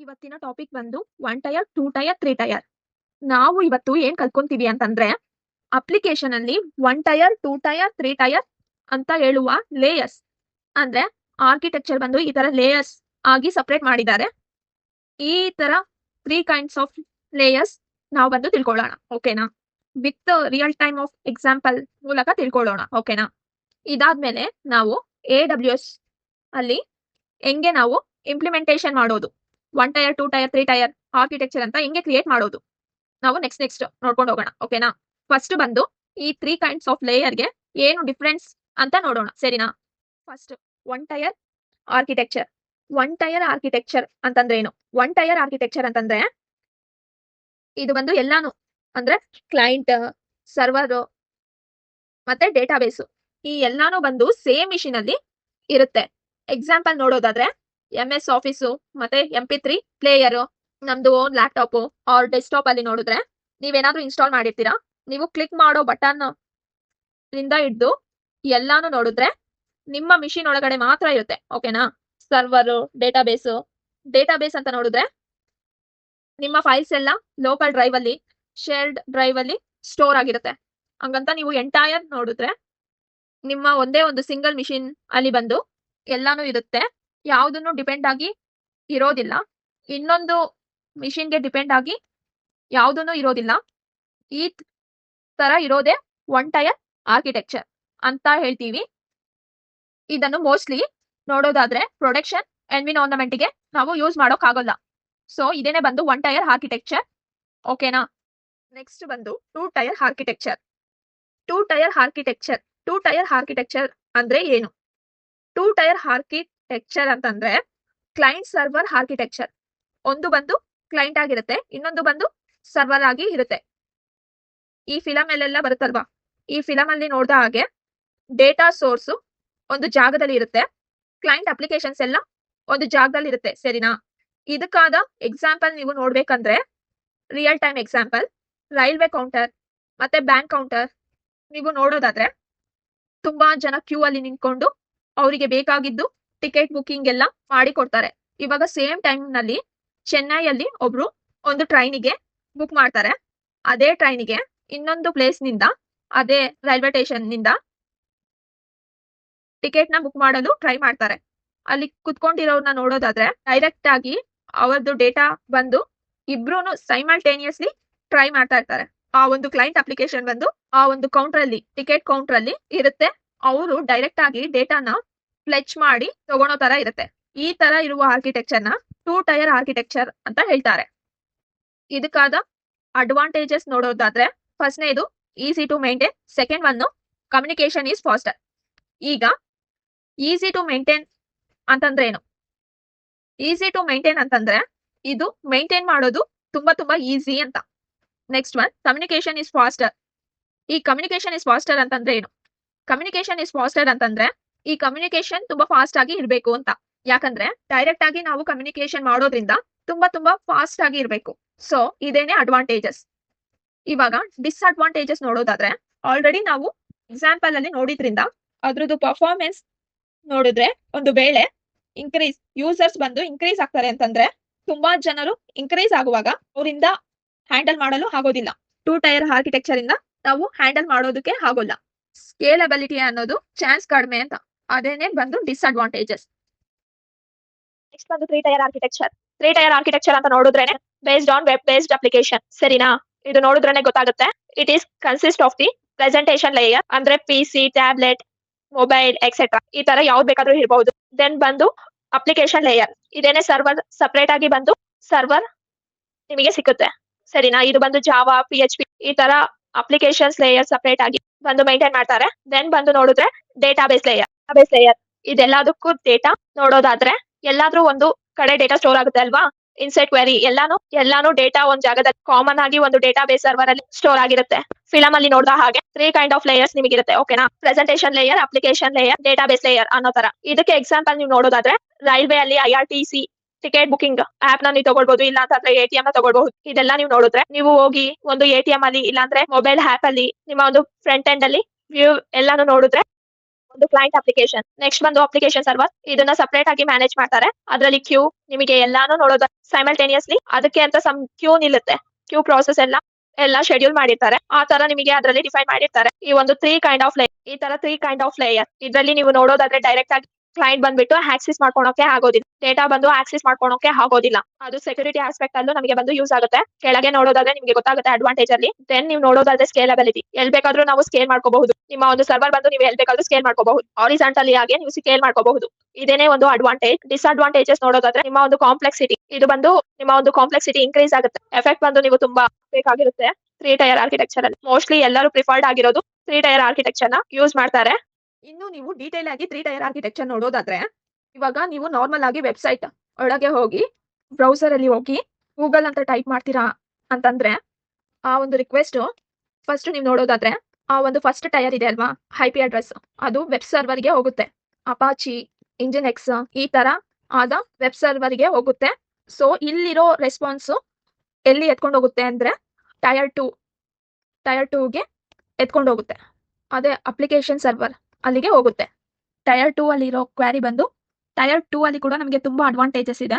ಇವತ್ತಿನ ಟಾಪಿಕ್ ಬಂದು 1 tyre, 2 tyre, 3 tyre. ನಾವು ಇವತ್ತು ಏನ್ ಕಲ್ತ್ಕೊಂತೀವಿ ಅಂತಂದ್ರೆ ಅಪ್ಲಿಕೇಶನ್ ಅಲ್ಲಿ 1 ಟೈರ್, 2 ಟೈರ್, 3 ಟೈರ್ ಅಂತ ಹೇಳುವ ಲೇಯರ್ಸ್ ಅಂದ್ರೆ ಆರ್ಕಿಟೆಕ್ಚರ್ ಬಂದು ಈ ತರ ಲೇಯರ್ಸ್ ಆಗಿ ಸಪರೇಟ್ ಮಾಡಿದ್ದಾರೆ. ಈ ತರ 3 ಕೈಂಡ್ಸ್ ಆಫ್ ಲೇಯರ್ಸ್ ನಾವು ಬಂದು ತಿಳ್ಕೊಳ್ಳೋಣ. ಓಕೆನಾ? With real time of example ಮೂಲಕ ತಿಳ್ಕೊಳ್ಳೋಣ. ಓಕೆನಾ? ಇದಾದ್ಮೇಲೆ ನಾವು AWS ಅಲ್ಲಿ ಹೆಂಗೆ ನಾವು ಇಂಪ್ಲಿಮೆಂಟೇಷನ್ ಮಾಡೋದು, 1 ಟೈರ್, 2 ಟೈರ್, 3 ಟೈರ್ ಆರ್ಕಿಟೆಕ್ಚರ್ ಅಂತ ಹೆಂಗೆ ಕ್ರಿಯೇಟ್ ಮಾಡೋದು ನಾವು ನೆಕ್ಸ್ಟ್ ನೋಡ್ಕೊಂಡು ಹೋಗೋಣ. ಓಕೆನಾ? ಫಸ್ಟ್ ಬಂದು ಈ 3 ಕೈಂಡ್ಸ್ ಆಫ್ ಲೇಯರ್ಗೆ ಏನು ಡಿಫ್ರೆನ್ಸ್ ಅಂತ ನೋಡೋಣ. ಸರಿನಾ? First 1 tyre architecture. 1 tyre architecture ಅಂತಂದ್ರೆ ಏನು? 1 ಟೈರ್ ಆರ್ಕಿಟೆಕ್ಚರ್ ಅಂತಂದ್ರೆ ಇದು ಬಂದು ಎಲ್ಲಾನು ಅಂದ್ರೆ ಕ್ಲೈಂಟ್, ಸರ್ವರ್ ಮತ್ತೆ ಡೇಟಾಬೇಸ್ ಈ ಎಲ್ಲಾನು ಬಂದು ಸೇಮ್ ಮಿಷಿನ್ ಅಲ್ಲಿ ಇರುತ್ತೆ. ಎಕ್ಸಾಂಪಲ್ ನೋಡೋದಾದ್ರೆ MS ಆಫೀಸು ಮತ್ತೆ MP3 ಪ್ಲೇಯರ್, ನಮ್ದು ಓನ್ ಲ್ಯಾಪ್ಟಾಪ್ ಆರ್ ಡೆಸ್ಕ್ಟಾಪ್ ಅಲ್ಲಿ ನೋಡಿದ್ರೆ ನೀವೇನಾದ್ರೂ ಇನ್ಸ್ಟಾಲ್ ಮಾಡಿರ್ತೀರಾ, ನೀವು ಕ್ಲಿಕ್ ಮಾಡೋ ಬಟನ್ ಇಂದ ಹಿಡಿದು ಎಲ್ಲಾನು ನೋಡಿದ್ರೆ ನಿಮ್ಮ ಮಿಷಿನ್ ಒಳಗಡೆ ಮಾತ್ರ ಇರುತ್ತೆ. ಓಕೆನಾ? ಸರ್ವರ್, ಡೇಟಾಬೇಸ್ ಅಂತ ನೋಡಿದ್ರೆ ನಿಮ್ಮ ಫೈಲ್ಸ್ ಎಲ್ಲ ಲೋಕಲ್ ಡ್ರೈವ್ ಅಲ್ಲಿ, ಶೇರ್ಡ್ ಡ್ರೈವ್ ಅಲ್ಲಿ ಸ್ಟೋರ್ ಆಗಿರುತ್ತೆ. ಹಂಗಂತ ನೀವು ಎಂಟೈರ್ ನೋಡಿದ್ರೆ ನಿಮ್ಮ ಒಂದೇ ಒಂದು ಸಿಂಗಲ್ ಮಿಷಿನ್ ಅಲ್ಲಿ ಬಂದು ಎಲ್ಲಾನು ಇರುತ್ತೆ. ಯಾವುದನ್ನು ಡಿಪೆಂಡ್ ಆಗಿ ಇರೋದಿಲ್ಲ, ಇನ್ನೊಂದು ಮಿಷಿನ್ಗೆ ಡಿಪೆಂಡ್ ಆಗಿ ಯಾವುದನ್ನು ಇರೋದಿಲ್ಲ. ಈ ತರ ಇರೋದೇ 1 ಟೈರ್ ಆರ್ಕಿಟೆಕ್ಚರ್ ಅಂತ ಹೇಳ್ತೀವಿ. ಇದನ್ನು ಮೋಸ್ಟ್ಲಿ ನೋಡೋದಾದ್ರೆ ಪ್ರೊಡಕ್ಷನ್ ಎನ್ವಿರಾನ್ಮೆಂಟ್ ಗೆ ನಾವು ಯೂಸ್ ಮಾಡೋಕ್ ಆಗೋಲ್ಲ. ಸೊ ಇದೇನೆ ಬಂದು 1 ಟೈರ್ ಆರ್ಕಿಟೆಕ್ಚರ್. ಓಕೆನಾ? ನೆಕ್ಸ್ಟ್ ಬಂದು 2 tyre architecture. 2 tyre architecture 2 tyre architecture ಅಂದ್ರೆ ಏನು? 2 ಟೈರ್ ಆರ್ಕಿಟೆಕ್ಚರ್ ಅಂತಂದ್ರೆ ಕ್ಲೈಂಟ್ ಸರ್ವರ್ ಆರ್ಕಿಟೆಕ್ಚರ್. ಒಂದು ಬಂದು ಕ್ಲೈಂಟ್ ಆಗಿರುತ್ತೆ, ಇನ್ನೊಂದು ಬಂದು ಸರ್ವರ್ ಆಗಿ ಇರುತ್ತೆ. ಈ ಫಿಲಮ್ ಅಲ್ಲೆಲ್ಲ ಬರುತ್ತಲ್ವಾ, ಈ ಫಿಲಮ್ ಅಲ್ಲಿ ನೋಡಿದ ಹಾಗೆ ಡೇಟಾ ಸೋರ್ಸ್ ಒಂದು ಜಾಗದಲ್ಲಿ ಇರುತ್ತೆ, ಕ್ಲೈಂಟ್ ಅಪ್ಲಿಕೇಶನ್ಸ್ ಎಲ್ಲ ಒಂದು ಜಾಗದಲ್ಲಿ ಇರುತ್ತೆ. ಸರಿನಾ? ಇದಕ್ಕಾದ ಎಕ್ಸಾಂಪಲ್ ನೀವು ನೋಡ್ಬೇಕಂದ್ರೆ real time example railway counter ಮತ್ತೆ ಬ್ಯಾಂಕ್ ಕೌಂಟರ್ ನೀವು ನೋಡೋದಾದ್ರೆ ತುಂಬಾ ಜನ ಕ್ಯೂ ಅಲ್ಲಿ ನಿಂತ್ಕೊಂಡು ಅವರಿಗೆ ಬೇಕಾಗಿದ್ದು ಟಿಕೆಟ್ ಬುಕಿಂಗ್ ಎಲ್ಲ ಮಾಡಿ ಕೊಡ್ತಾರೆ. ಇವಾಗ ಸೇಮ್ ಟೈಮ್ ನಲ್ಲಿ ಚೆನ್ನೈಯಲ್ಲಿ ಒಬ್ರು ಒಂದು ಟ್ರೈನಿಗೆ ಬುಕ್ ಮಾಡ್ತಾರೆ. ಅದೇ ಟ್ರೈನಿಗೆ ಇನ್ನೊಂದು ಪ್ಲೇಸ್ ನಿಂದ, ಅದೇ ರೈಲ್ವೆ ಸ್ಟೇಷನ್ ನಿಂದ ಟಿಕೆಟ್ ನ ಬುಕ್ ಮಾಡಲು ಟ್ರೈ ಮಾಡ್ತಾರೆ. ಅಲ್ಲಿ ಕುತ್ಕೊಂಡಿರೋರ್ನ ನೋಡೋದಾದ್ರೆ ಡೈರೆಕ್ಟ್ ಆಗಿ ಅವರದ್ದು ಡೇಟಾ ಬಂದು ಇಬ್ರು ಸೈಮಲ್ಟೇನಿಯಸ್ಲಿ ಟ್ರೈ ಮಾಡ್ತಾ ಇರ್ತಾರೆ. ಆ ಒಂದು ಕ್ಲೈಂಟ್ ಅಪ್ಲಿಕೇಶನ್ ಬಂದು ಆ ಒಂದು ಕೌಂಟರ್ ಅಲ್ಲಿ, ಟಿಕೆಟ್ ಕೌಂಟರ್ ಅಲ್ಲಿ ಇರುತ್ತೆ. ಅವರು ಡೈರೆಕ್ಟ್ ಆಗಿ ಡೇಟಾನ ಫ್ಲೆಚ್ ಮಾಡಿ ತಗೊಳೋ ತರ ಇರುತ್ತೆ. ಈ ತರ ಇರುವ ಆರ್ಕಿಟೆಕ್ಚರ್ ನ 2 ಟೈರ್ ಆರ್ಕಿಟೆಕ್ಚರ್ ಅಂತ ಹೇಳ್ತಾರೆ. ಇದಕ್ಕಾದ ಅಡ್ವಾಂಟೇಜಸ್ ನೋಡೋದಾದ್ರೆ ಫಸ್ಟ್ನೇದು easy to maintain, second one communication is faster. ಈಗ ಈಸಿ ಟು ಮೇಂಟೈನ್ ಅಂತಂದ್ರೆ ಏನು? ಈಸಿ ಟು ಮೇಂಟೈನ್ ಅಂತಂದ್ರೆ ಇದು ಮೇಂಟೈನ್ ಮಾಡೋದು ತುಂಬಾ ಈಸಿ ಅಂತ. Next one communication is faster. ಈ ಕಮ್ಯುನಿಕೇಶನ್ ಇಸ್ ಫಾಸ್ಟರ್ ಅಂತಂದ್ರೆ ಏನು? ಕಮ್ಯುನಿಕೇಶನ್ ಇಸ್ ಫಾಸ್ಟರ್ ಅಂತಂದ್ರೆ ಈ ಕಮ್ಯುನಿಕೇಶನ್ ತುಂಬಾ ಫಾಸ್ಟ್ ಆಗಿ ಇರಬೇಕು ಅಂತ. ಯಾಕಂದ್ರೆ ಡೈರೆಕ್ಟ್ ಆಗಿ ನಾವು ಕಮ್ಯುನಿಕೇಶನ್ ಮಾಡೋದ್ರಿಂದ ತುಂಬಾ ಫಾಸ್ಟ್ ಆಗಿ ಇರಬೇಕು. ಸೊ ಇದೇನೆ ಅಡ್ವಾಂಟೇಜಸ್. ಇವಾಗ ಡಿಸ್ಅಡ್ವಾಂಟೇಜಸ್ ನೋಡೋದಾದ್ರೆ ಆಲ್ರೆಡಿ ನಾವು ಎಕ್ಸಾಂಪಲ್ ಅಲ್ಲಿ ನೋಡಿದ್ರಿಂದ ಅದ್ರದ್ದು ಪರ್ಫಾರ್ಮೆನ್ಸ್ ನೋಡಿದ್ರೆ ಒಂದು ವೇಳೆ ಯೂಸರ್ಸ್ ಬಂದು ಇನ್ಕ್ರೀಸ್ ಆಗ್ತಾರೆ ಅಂತಂದ್ರೆ ತುಂಬಾ ಜನರು ಇನ್ಕ್ರೀಸ್ ಆಗುವಾಗ ಅವರಿಂದ ಹ್ಯಾಂಡಲ್ ಮಾಡಲು ಆಗೋದಿಲ್ಲ. 2 ಟೈರ್ ಆರ್ಕಿಟೆಕ್ಚರ್ ಇಂದ ನಾವು ಹ್ಯಾಂಡಲ್ ಮಾಡೋದಕ್ಕೆ ಆಗೋಲ್ಲ. ಸ್ಕೇಲಬಿಲಿಟಿ ಅನ್ನೋದು ಚಾನ್ಸ್ ಕಡಿಮೆ ಅಂತ. ಅದೇನೆ ಬಂದು ಡಿಸ್ಅಡ್ವಾಂಟೇಜಸ್. ನೆಕ್ಸ್ಟ್ ಬಂದು 3 ಟೈರ್ ಆರ್ಕಿಟೆಕ್ಚರ್. 3 ಟೈರ್ ಆರ್ಕಿಟೆಕ್ಚರ್ ಅಂತ ನೋಡಿದ್ರೇನೆ based on web based application. ಸರಿನಾ? ಇದು ನೋಡಿದ್ರೇನೆ ಗೊತ್ತಾಗುತ್ತೆ. It is consist of the presentation layer ಅಂದ್ರೆ PC, ಟ್ಯಾಬ್ಲೆಟ್, ಮೊಬೈಲ್ ಎಕ್ಸೆಟ್ರಾ ಈ ತರ ಯಾವ್ದು ಬೇಕಾದ್ರೂ ಇರಬಹುದು. ದೆನ್ ಬಂದು ಅಪ್ಲಿಕೇಶನ್ ಲೇಯರ್. ಇದೇನೆ ಸರ್ವರ್ ಸಪರೇಟ್ ಆಗಿ ಬಂದು ಸರ್ವರ್ ನಿಮಗೆ ಸಿಗುತ್ತೆ. ಸರಿನಾ? ಇದು ಬಂದು ಜಾವಾ, PHP ಈ ತರ ಅಪ್ಲಿಕೇಶನ್ಸ್ ಲೇಯರ್ ಸಪರೇಟ್ ಆಗಿ ಬಂದು ಮೇಂಟೈನ್ ಮಾಡ್ತಾರೆ. ದೆನ್ ಬಂದು ನೋಡಿದ್ರೆ ಡೇಟಾಬೇಸ್ ಲೇಯರ್. ಇದೆಲ್ಲದಕ್ಕೂ ಡೇಟಾ ನೋಡೋದಾದ್ರೆ ಎಲ್ಲಾದ್ರೂ ಒಂದು ಕಡೆ ಡೇಟಾ ಸ್ಟೋರ್ ಆಗುತ್ತೆ ಅಲ್ವಾ? ಇನ್ಸೆಟ್ ಕ್ವೆರಿ ಎಲ್ಲಾನು ಡೇಟಾ ಒಂದ್ ಜಾಗದಲ್ಲಿ ಕಾಮನ್ ಆಗಿ ಒಂದು ಡೇಟಾಬೇಸ್ ಸರ್ವರ್ ಅಲ್ಲಿ ಸ್ಟೋರ್ ಆಗಿರುತ್ತೆ. ಫಿಲಮ್ ಅಲ್ಲಿ ನೋಡಿದ ಹಾಗೆ 3 ಕೈಂಡ್ ಆಫ್ ಲೇಯರ್ಸ್ ನಿಮಗಿರುತ್ತೆ. ಓಕೆನಾ? Presentation layer, application layer, database layer ಅನ್ನೋ ತರ. ಇದಕ್ಕೆ ಎಕ್ಸಾಂಪಲ್ ನೀವು ನೋಡೋದಾದ್ರೆ ರೈಲ್ವೆ ಅಲ್ಲಿ IRTC ಟಿಕೆಟ್ ಬುಕಿಂಗ್ ಆಪ್ ನ ನೀವು ತಗೊಳ್ಬಹುದು, ಇಲ್ಲ ಅಂತಂದ್ರೆ ATM ನ ತಗೊಳ್ಬಹುದು. ಇದೆಲ್ಲ ನೀವು ನೋಡಿದ್ರೆ ನೀವು ಹೋಗಿ ಒಂದು ATM ಅಲ್ಲಿ ಇಲ್ಲಾಂದ್ರೆ ಮೊಬೈಲ್ ಆಪ್ ಅಲ್ಲಿ ನಿಮ್ಮ ಒಂದು ಫ್ರಂಟ್ ಎಂಡ್ ಅಲ್ಲಿ ವ್ಯೂ ಎಲ್ಲಾನು ನೋಡಿದ್ರೆ ಒಂದು ಕ್ಲೈಂಟ್ ಅಪ್ಲಿಕೇಶನ್. ನೆಕ್ಸ್ಟ್ ಬಂದು ಅಪ್ಲಿಕೇಶನ್ ಸರ್ವರ್. ಇದನ್ನ ಸಪರೇಟ್ ಆಗಿ ಮ್ಯಾನೇಜ್ ಮಾಡ್ತಾರೆ. ಅದರಲ್ಲಿ ಕ್ಯೂ ನಿಮಗೆ ಎಲ್ಲಾನು ನೋಡೋದು ಸೈಮಲ್ಟೇನಿಯಸ್ಲಿ ಅದಕ್ಕೆ ಅಂತ ಸಮ್ ಕ್ಯೂ ನಿಲ್ಲುತ್ತೆ. ಕ್ಯೂ ಪ್ರಾಸೆಸ್ ಎಲ್ಲ ಶೆಡ್ಯೂಲ್ ಮಾಡಿರ್ತಾರೆ. ಆ ತರ ನಿಮಗೆ ಅದರಲ್ಲಿ ಡಿಫೈನ್ ಮಾಡಿರ್ತಾರೆ. ಈ ಒಂದು 3 ಕೈಂಡ್ ಆಫ್ ಲೇಯರ್. ಈ ತರ 3 ಕೈಂಡ್ ಆಫ್ ಲೇಯರ್. ಇದರಲ್ಲಿ ನೀವು ನೋಡೋದಾದ್ರೆ ಡೈರೆಕ್ಟ್ ಆಗಿ ಕ್ಲೈಂಟ್ ಬಂದ್ಬಿಟ್ಟು ಆಕ್ಸೆಸ್ ಮಾಡ್ಕೊಳಕ್ಕೆ ಆಗೋದಿಲ್ಲ. ಡೇಟಾ ಬಂದು ಆಕ್ಸೆಸ್ ಮಾಡ್ಕೊಳಕ್ಕೆ ಆಗೋದಿಲ್ಲ. ಅದು ಸೆಕ್ಯೂರಿಟಿ ಆಸ್ಪೆಕ್ಟ್ ಅಲ್ಲೂ ನಮಗೆ ಬಂದು ಯೂಸ್ ಆಗುತ್ತೆ. ಕೆಳಗೆ ನೋಡೋದಾದ್ರೆ ನಿಮಗೆ ಗೊತ್ತಾಗುತ್ತೆ ಅಡ್ವಾಂಟೇಜ್ ಅಲ್ಲಿ. ದೆನ್ ನೀವು ನೋಡೋದಾದ್ರೆ ಸ್ಕೇಲಬಿಲಿಟಿ. ಎಲ್ಲಿ ಬೇಕಾದ್ರೂ ನಾವು ಸ್ಕೇಲ್ ಮಾಡ್ಕೋಬಹುದು. ನಿಮ್ಮ ಒಂದು ಸರ್ವರ್ ಬಂದು ನೀವು ಎಲ್ಲಿ ಬೇಕಾದ್ರೂ ಸ್ಕೇಲ್ ಮಾಡ್ಕೋಬಹುದು. ಹಾರಿಜಾಂಟಲಿ ಆಗಿ ನೀವು ಸ್ಕೇಲ್ ಮಾಡ್ಕೋಬಹುದು. ಇದೇನೇ ಒಂದು ಅಡ್ವಾಂಟೇಜ್. ಡಿಸ್ಅಡ್ವಾಂಟೇಜಸ್ ನೋಡೋದಾದ್ರೆ ನಿಮ್ಮ ಒಂದು ಕಾಂಪ್ಲೆಕ್ಸಿಟಿ. ಇದು ಬಂದು ನಿಮ್ಮ ಒಂದು ಕಾಂಪ್ಲೆಕ್ಸಿಟಿ ಇನ್ಕ್ರೀಸ್ ಆಗುತ್ತೆ. ಎಫೆಕ್ಟ್ ಬಂದು ನೀವು ತುಂಬಾ ಬೇಕಾಗಿರುತ್ತೆ. 3 ಟೈರ್ ಆರ್ಕಿಟೆಕ್ಚರ್ ಅಲ್ಲಿ ಮೋಸ್ಟ್ಲಿ ಎಲ್ಲರೂ ಪ್ರಿಫರ್ಡ್ ಆಗಿರೋದು 3 ಟೈರ್ ಆರ್ಕಿಟೆಕ್ಚರ್ ನ ಯೂಸ್ ಮಾಡ್ತಾರೆ. ಇನ್ನು ನೀವು ಡೀಟೇಲ್ ಆಗಿ 3 ಟೈರ್ ಆರ್ಕಿಟೆಕ್ಚರ್ ನೋಡೋದಾದ್ರೆ ಇವಾಗ ನೀವು ನಾರ್ಮಲ್ ಆಗಿ ವೆಬ್ಸೈಟ್ ಒಳಗೆ ಹೋಗಿ ಬ್ರೌಸರ್ ಅಲ್ಲಿ ಹೋಗಿ ಗೂಗಲ್ ಅಂತ ಟೈಪ್ ಮಾಡ್ತೀರಾ ಅಂತಂದ್ರೆ ಆ ಒಂದು ರಿಕ್ವೆಸ್ಟ್ ಫಸ್ಟ್ ನೀವು ನೋಡೋದಾದ್ರೆ ಆ ಒಂದು ಫಸ್ಟ್ ಟೈರ್ ಇದೆ ಅಲ್ವಾ IP ಅಡ್ರೆಸ್ ಅದು ವೆಬ್ ಸರ್ವರ್ ಗೆ ಹೋಗುತ್ತೆ. ಅಪಾಚಿ ಇಂಜಿನ್ ಎಕ್ಸ್ ಈ ತರ ಆದ ವೆಬ್ ಸರ್ವರ್ ಗೆ ಹೋಗುತ್ತೆ. ಸೊ ಇಲ್ಲಿರೋ ರೆಸ್ಪಾನ್ಸ್ ಎಲ್ಲಿ ಎತ್ಕೊಂಡು ಹೋಗುತ್ತೆ ಅಂದ್ರೆ ಟೈರ್ 2 ಗೆ ಎತ್ಕೊಂಡು ಹೋಗುತ್ತೆ. ಅದೇ ಅಪ್ಲಿಕೇಶನ್ ಸರ್ವರ್ ಅಲ್ಲಿಗೆ ಹೋಗುತ್ತೆ. ಟೈರ್ 2 ಅಲ್ಲಿರೋ ಕ್ವಾರಿ ಬಂದು ಟೈರ್ 2 ಅಲ್ಲಿ ಕೂಡ ನಮಗೆ ತುಂಬಾ ಅಡ್ವಾಂಟೇಜಸ್ ಇದೆ.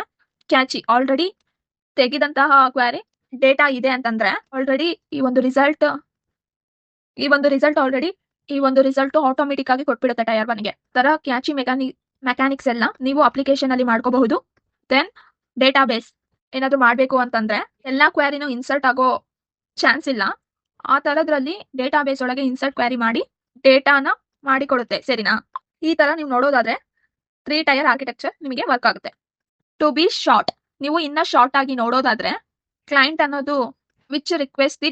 ಕ್ಯಾಚಿ ಆಲ್ರೆಡಿ ತೆಗೆದಂತಹ ಕ್ವಾರಿ ಡೇಟಾ ಇದೆ ಅಂತಂದ್ರೆ ಆಲ್ರೆಡಿ ಈ ಒಂದು ರಿಸಲ್ಟ್ ಆಟೋಮೆಟಿಕ್ ಆಗಿ ಕೊಟ್ಬಿಡುತ್ತೆ ಟೈರ್ 1 ಗೆ. ತರ ಕ್ಯಾಚಿ ಮೆಕ್ಯಾನಿಕ್ಸ್ ಎಲ್ಲ ನೀವು ಅಪ್ಲಿಕೇಶನ್ ಅಲ್ಲಿ ಮಾಡ್ಕೋಬಹುದು. ದೆನ್ ಡೇಟಾ ಬೇಸ್ ಏನಾದ್ರು ಮಾಡ್ಬೇಕು ಅಂತಂದ್ರೆ ಎಲ್ಲಾ ಕ್ವಾರಿನೂ ಇನ್ಸರ್ಟ್ ಆಗೋ ಚಾನ್ಸ್ ಇಲ್ಲ. ಆ ತರದ್ರಲ್ಲಿ ಡೇಟಾ ಬೇಸ್ ಒಳಗೆ ಇನ್ಸರ್ಟ್ ಕ್ವಾರಿ ಮಾಡಿ ಡೇಟಾನ ಮಾಡಿಕೊಡುತ್ತೆ. ಸರಿನಾ? ಈ ತರ ನೀವು ನೋಡೋದಾದ್ರೆ 3 ಟೈರ್ ಆರ್ಕಿಟೆಕ್ಚರ್ ನಿಮಗೆ ವರ್ಕ್ ಆಗುತ್ತೆ. ಟು ಬಿ ಶಾರ್ಟ್ ನೀವು ಇನ್ನ ಶಾರ್ಟ್ ಆಗಿ ನೋಡೋದಾದ್ರೆ ಕ್ಲೈಂಟ್ ಅನ್ನೋದು ವಿಚ್ ರಿಕ್ವೆಸ್ಟ್ ದಿ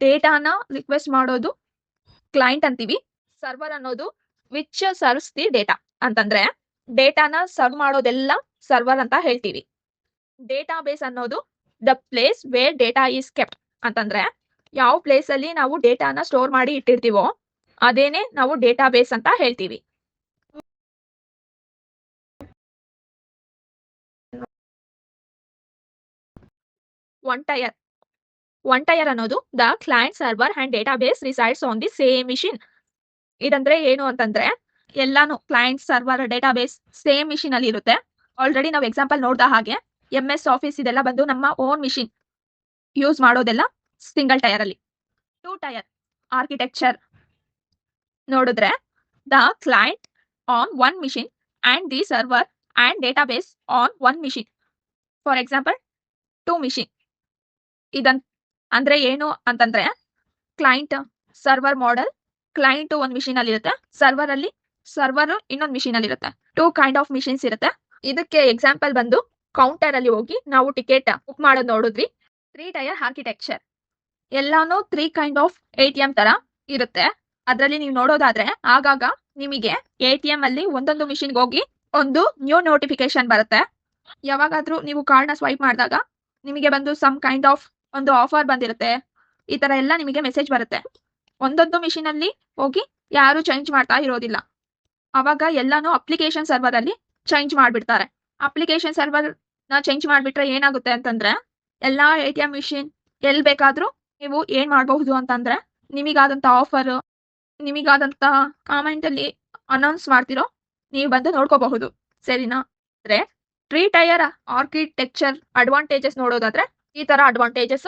ಡೇಟಾನ ರಿಕ್ವೆಸ್ಟ್ ಮಾಡೋದು ಕ್ಲೈಂಟ್ ಅಂತೀವಿ. ಸರ್ವರ್ ಅನ್ನೋದು ವಿಚ್ ಸರ್ವ್ಸ್ ದಿ ಡೇಟಾ ಅಂತಂದ್ರೆ ಡೇಟಾನ ಸರ್ವ್ ಮಾಡೋದೆಲ್ಲ ಸರ್ವರ್ ಅಂತ ಹೇಳ್ತೀವಿ. ಡೇಟಾ ಬೇಸ್ ಅನ್ನೋದು the place where data is kept ಅಂತಂದ್ರೆ ಯಾವ ಪ್ಲೇಸ್ ಅಲ್ಲಿ ನಾವು ಡೇಟಾನ ಸ್ಟೋರ್ ಮಾಡಿ ಇಟ್ಟಿರ್ತೀವೋ ಅದೇನೆ ನಾವು ಡೇಟಾ ಬೇಸ್ ಅಂತ ಹೇಳ್ತೀವಿ. ಒನ್ ಟೈರ್ ಅನ್ನೋದು the client server and database resides on the same machine. ಇದಂದ್ರೆ ಏನು ಅಂತಂದ್ರೆ ಎಲ್ಲಾನು client server database same machine ಅಲ್ಲಿ ಇರುತ್ತೆ. ಆಲ್ರೆಡಿ ನಾವು ಎಕ್ಸಾಂಪಲ್ ನೋಡ್ದ ಹಾಗೆ MS ಆಫೀಸ್ ಇದೆಲ್ಲ ಬಂದು ನಮ್ಮ ಓನ್ ಮಿಷಿನ್ ಯೂಸ್ ಮಾಡೋದೆಲ್ಲ ಸಿಂಗಲ್ ಟೈರ್ ಅಲ್ಲಿ. 2 ಟೈರ್ ಆರ್ಕಿಟೆಕ್ಚರ್ ನೋಡಿದ್ರೆ the client on 1 machine and the server and data base on 1 machine. For example 2 machine. ಅಂದ್ರೆ ಏನು ಅಂತಂದ್ರೆ ಕ್ಲೈಂಟ್ ಸರ್ವರ್ ಮಾಡೆಲ್ ಕ್ಲೈಂಟ್ ಒಂದು ಮಿಷಿನ್ ಅಲ್ಲಿ ಇರುತ್ತೆ. ಸರ್ವರ್ ಇನ್ನೊಂದು ಮಿಷಿನ್ ಅಲ್ಲಿ ಇರುತ್ತೆ. 2 ಕೈಂಡ್ ಆಫ್ ಮಿಷಿನ್ಸ್ ಇರುತ್ತೆ. ಇದಕ್ಕೆ ಎಕ್ಸಾಂಪಲ್ ಬಂದು ಕೌಂಟರ್ ಅಲ್ಲಿ ಹೋಗಿ ನಾವು ಟಿಕೆಟ್ ಬುಕ್ ಮಾಡೋದು ನೋಡಿದ್ವಿ. 3 ಟೈರ್ ಆರ್ಕಿಟೆಕ್ಚರ್ ಎಲ್ಲಾನು 3 ಕೈಂಡ್ ಆಫ್ ATM ತರ ಇರುತ್ತೆ. ಅದ್ರಲ್ಲಿ ನೀವು ನೋಡೋದಾದ್ರೆ ಆಗಾಗ ನಿಮಗೆ ATM ಅಲ್ಲಿ ಒಂದೊಂದು ಮಿಷಿನ್ಗೆ ಹೋಗಿ ಒಂದು ನ್ಯೂ ನೋಟಿಫಿಕೇಶನ್ ಬರುತ್ತೆ. ಯಾವಾಗಾದ್ರೂ ನೀವು ಕಾರ್ಡ್ನ ಸ್ವೈಪ್ ಮಾಡಿದಾಗ ನಿಮಗೆ ಬಂದು ಸಮ್ ಕೈಂಡ್ ಆಫ್ ಒಂದು ಆಫರ್ ಬಂದಿರುತ್ತೆ. ಈ ತರ ಎಲ್ಲ ನಿಮಗೆ ಮೆಸೇಜ್ ಬರುತ್ತೆ. ಒಂದೊಂದು ಮಿಷಿನ್ ಅಲ್ಲಿ ಹೋಗಿ ಯಾರು ಚೇಂಜ್ ಮಾಡ್ತಾ ಇರೋದಿಲ್ಲ. ಅವಾಗ ಎಲ್ಲಾನು ಅಪ್ಲಿಕೇಶನ್ ಸರ್ವರ್ ಅಲ್ಲಿ ಚೇಂಜ್ ಮಾಡ್ಬಿಡ್ತಾರೆ. ಅಪ್ಲಿಕೇಶನ್ ಸರ್ವರ್ ನ ಚೇಂಜ್ ಮಾಡ್ಬಿಟ್ರೆ ಏನಾಗುತ್ತೆ ಅಂತಂದ್ರೆ ಎಲ್ಲಾ ATM ಮಿಷಿನ್ ಎಲ್ಲಿ ಬೇಕಾದ್ರೂ ನೀವು ಏನ್ ಮಾಡಬಹುದು ಅಂತಂದ್ರೆ ನಿಮಗಾದಂತ ಆಫರ್ ನಿಮಗಾದಂತ ಕಾಮೆಂಟ್ ಅಲ್ಲಿ ಅನೌನ್ಸ್ ಮಾಡ್ತಿರೋ ನೀವು ಬಂದು ನೋಡ್ಕೋಬಹುದು. ಸರಿನಾ? ಅಂದ್ರೆ 3 ಟೈರ್ ಆರ್ಕಿಟೆಕ್ಚರ್ ಅಡ್ವಾಂಟೇಜಸ್ ನೋಡೋದಾದ್ರೆ ಈ ತರ ಅಡ್ವಾಂಟೇಜಸ್.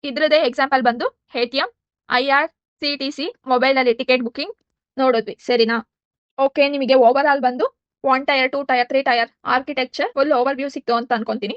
ಇದ್ರದೇ ಎಕ್ಸಾಂಪಲ್ ಬಂದು ATM, IRCTC ಮೊಬೈಲ್ ಅಲ್ಲಿ ಟಿಕೆಟ್ ಬುಕಿಂಗ್ ನೋಡಿದ್ವಿ. ಸರಿನಾ? ಓಕೆ, ನಿಮಗೆ ಓವರ್ ಆಲ್ ಬಂದು 1 tyre 2 tyre 3 tier architecture full over view ಸಿಕ್ತು ಅಂತ ಅನ್ಕೊಂತೀನಿ.